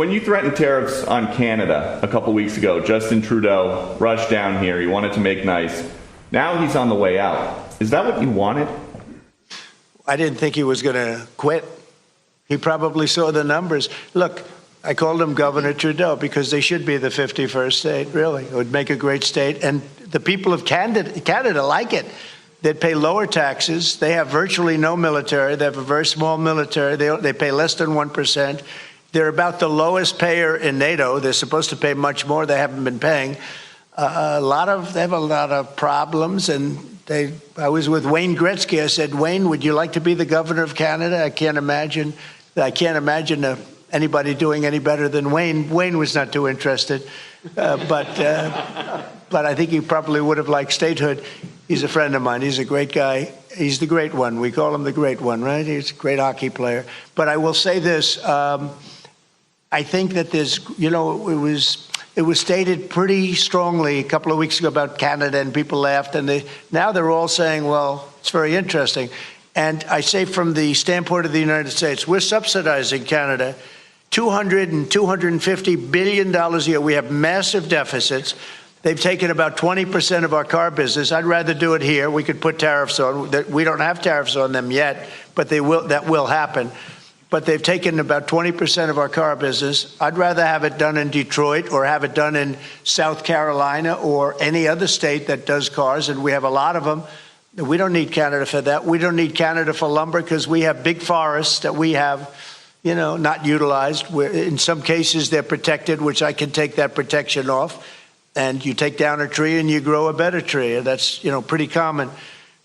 When you threatened tariffs on Canada a couple weeks ago, Justin Trudeau rushed down here. He wanted to make nice. Now he's on the way out. Is that what you wanted? I didn't think he was going to quit. He probably saw the numbers. Look, I called him Governor Trudeau because they should be the 51st state, really. It would make a great state. And the people of Canada like it. They'd pay lower taxes. They have virtually no military. They have a very small military. They pay less than 1%. They're about the lowest payer in NATO. They're supposed to pay much more. They haven't been paying. They have a lot of problems. And I was with Wayne Gretzky. I said, Wayne, would you like to be the governor of Canada? I can't imagine anybody doing any better than Wayne. Wayne was not too interested. But I think he probably would have liked statehood. He's a friend of mine. He's a great guy. He's the great one. We call him the great one, right? He's a great hockey player. But I will say this. I think that there's, it was stated pretty strongly a couple of weeks ago about Canada, and people laughed. And now they're all saying, well, it's very interesting. And I say from the standpoint of the United States, we're subsidizing Canada $200 and $250 billion a year. We have massive deficits. They've taken about 20% of our car business. I'd rather do it here. We could put tariffs on. We don't have tariffs on them yet, but that will happen. But they've taken about 20% of our car business. I'd rather have it done in Detroit or have it done in South Carolina or any other state that does cars, and we have a lot of them. We don't need Canada for that. We don't need Canada for lumber because we have big forests that we have, not utilized. In some cases, they're protected, which I can take that protection off. And you take down a tree and you grow a better tree. That's, pretty common.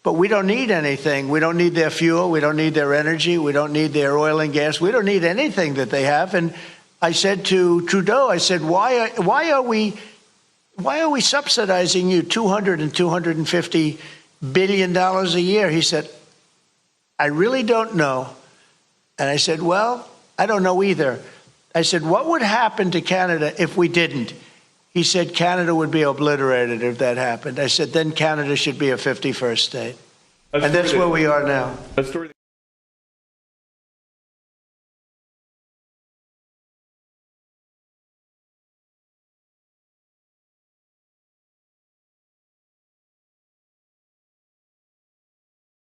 But we don't need anything. We don't need their fuel. We don't need their energy. We don't need their oil and gas. We don't need anything that they have. And I said to Trudeau, I said, why are we subsidizing you $200 and $250 billion a year? He said, I really don't know. And I said, well, I don't know either. I said, what would happen to Canada if we didn't? He said, Canada would be obliterated if that happened. I said, then Canada should be a 51st state. And that's where we are now.